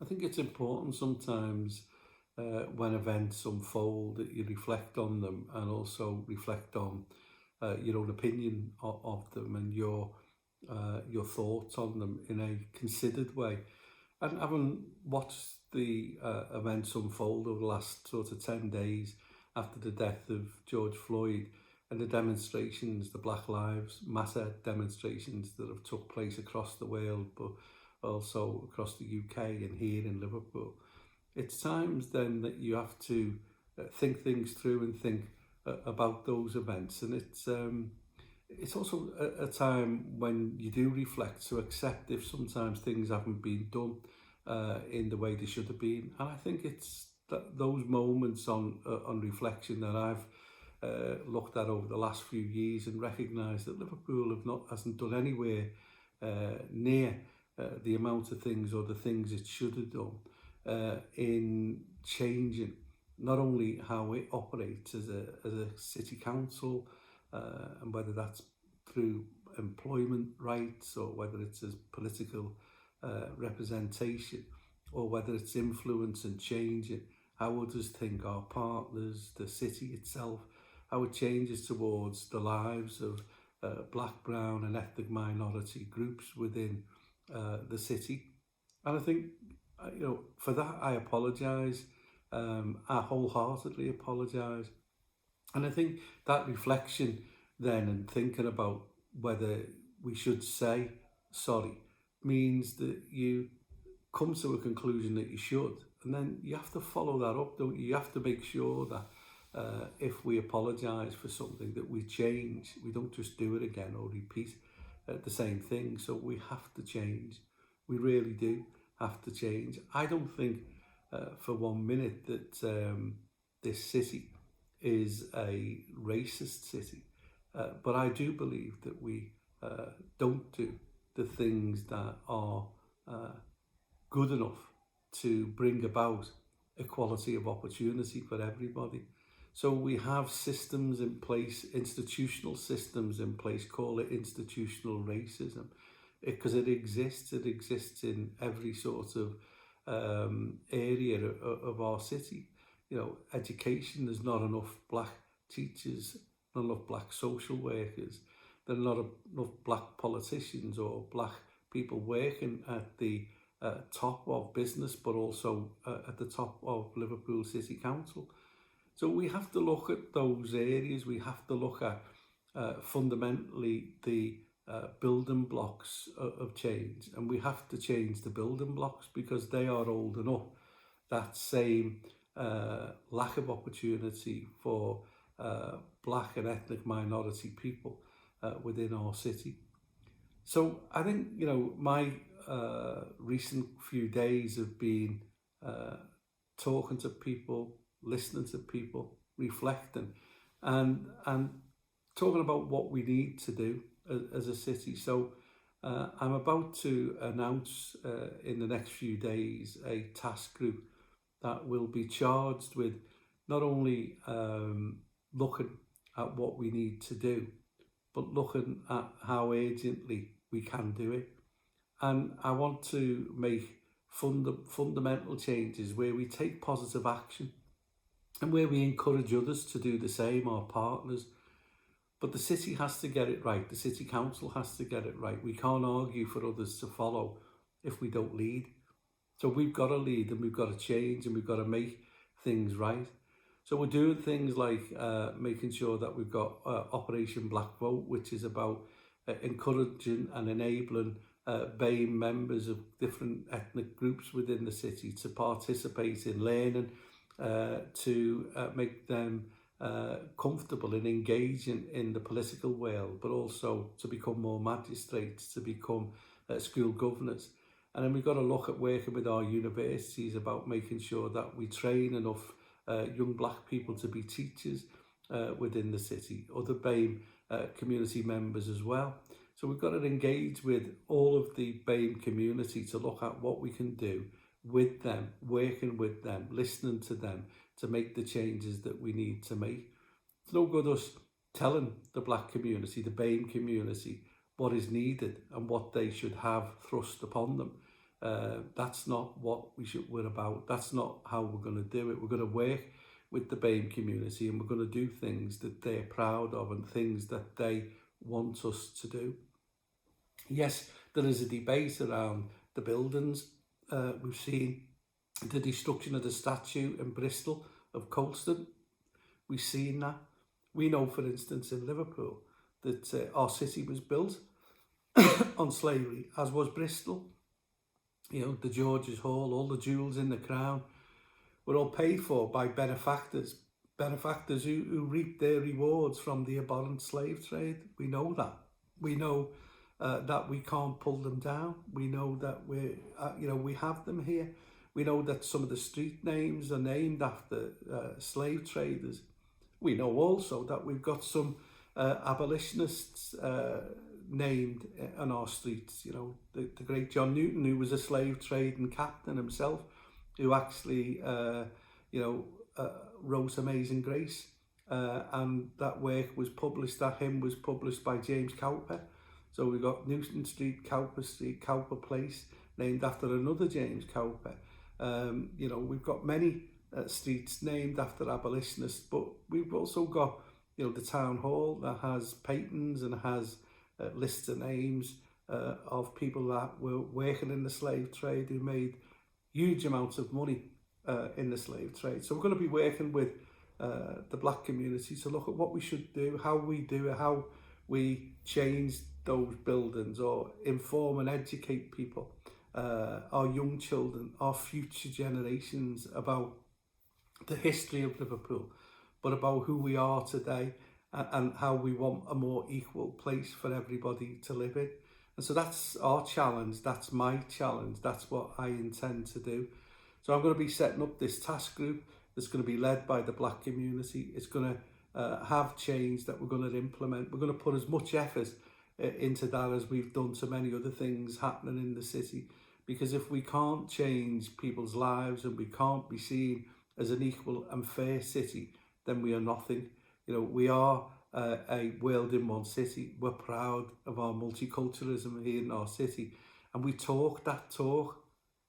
I think it's important sometimes when events unfold that you reflect on them and also reflect on your own opinion of them and your thoughts on them in a considered way. And having watched the events unfold over the last sort of 10 days after the death of George Floyd and the demonstrations, the Black Lives Matter demonstrations that have took place across the world, but also across the UK and here in Liverpool, it's times then that you have to think things through and think about those events. And it's also a time when you do reflect to accept if sometimes things haven't been done in the way they should have been. And I think it's those moments on reflection that I've looked at over the last few years and recognised that Liverpool hasn't done anywhere near the amount of things or the things it should have done in changing not only how it operates as a city council, and whether that's through employment rights or whether it's as political representation, or whether it's influence and changing how others think, our partners, the city itself, how it changes towards the lives of black, brown and ethnic minority groups within the city. And I think, for that I apologise. I wholeheartedly apologise. And I think that reflection then and thinking about whether we should say sorry means that you come to a conclusion that you should. And then you have to follow that up, don't you? You have to make sure that if we apologise for something that we change. We don't just do it again or repeat the same thing. So we have to change. We really do have to change. I don't think for 1 minute that this city is a racist city. But I do believe that we don't do the things that are good enough to bring about equality of opportunity for everybody. So we have systems in place, institutional systems in place, call it institutional racism, because it exists in every sort of area of our city. Education, there's not enough black teachers, not enough black social workers, there are not enough black politicians or black people working at the top of business, but also at the top of Liverpool City Council. So we have to look at those areas. We have to look at fundamentally the building blocks of change, and we have to change the building blocks because they are old enough. That same lack of opportunity for black and ethnic minority people within our city. So I think, my recent few days have been talking to people, listening to people, reflecting, and talking about what we need to do as a city. So I'm about to announce in the next few days a task group that will be charged with not only looking at what we need to do, but looking at how urgently we can do it. And I want to make fundamental changes where we take positive action and where we encourage others to do the same, our partners. But the city has to get it right. The city council has to get it right. We can't argue for others to follow if we don't lead. So we've got to lead, and we've got to change, and we've got to make things right. So we're doing things like making sure that we've got Operation Black Vote, which is about encouraging and enabling BAME members of different ethnic groups within the city to participate in learning, to make them comfortable in engaging in the political world, but also to become more magistrates, to become school governors. And then we've got to look at working with our universities about making sure that we train enough young black people to be teachers within the city, other BAME community members as well. So we've got to engage with all of the BAME community to look at what we can do with them, working with them, listening to them to make the changes that we need to make. It's no good us telling the black community, the BAME community, what is needed and what they should have thrust upon them. That's not what we're about. That's not how we're going to do it. We're going to work with the BAME community, and we're going to do things that they're proud of and things that they want us to do. Yes, there is a debate around the buildings. We've seen the destruction of the statue in Bristol of Colston. We've seen that. We know, for instance, in Liverpool, that our city was built on slavery, as was Bristol. You know, the George's Hall, all the jewels in the crown were all paid for by benefactors who reaped their rewards from the abhorrent slave trade. We know that. We know that we can't pull them down. We know that we have them here. We know that some of the street names are named after slave traders. We know also that we've got some abolitionists named on our streets. You know, the great John Newton, who was a slave trading captain himself, who actually, wrote Amazing Grace. And that work was published, that hymn was published by James Cowper. So we've got Newton Street, Cowper Place, named after another James Cowper. We've got many streets named after abolitionists, but we've also got, the town hall that has patents and has lists of names of people that were working in the slave trade, who made huge amounts of money in the slave trade. So we're going to be working with the black community to look at what we should do, how we do it, how we change those buildings, or inform and educate people, our young children, our future generations, about the history of Liverpool, but about who we are today, and how we want a more equal place for everybody to live in. And so that's our challenge, that's my challenge, that's what I intend to do. So I'm going to be setting up this task group that's going to be led by the black community. It's going to have change that we're going to implement. We're going to put as much effort into that as we've done to many other things happening in the city. Because if we can't change people's lives and we can't be seen as an equal and fair city, then we are nothing. We are a world in one city. We're proud of our multiculturalism here in our city, and we talk that talk.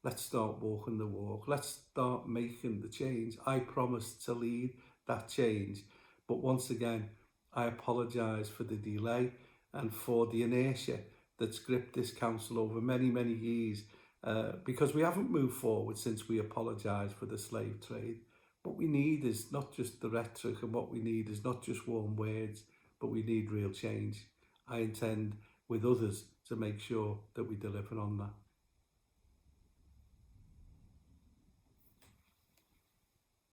Let's start walking the walk. Let's start making the change. I promise to lead that change. But once again, I apologise for the delay and for the inertia that's gripped this council over many, many years, because we haven't moved forward since we apologised for the slave trade. What we need is not just the rhetoric, and what we need is not just warm words, but we need real change. I intend, with others, to make sure that we deliver on that.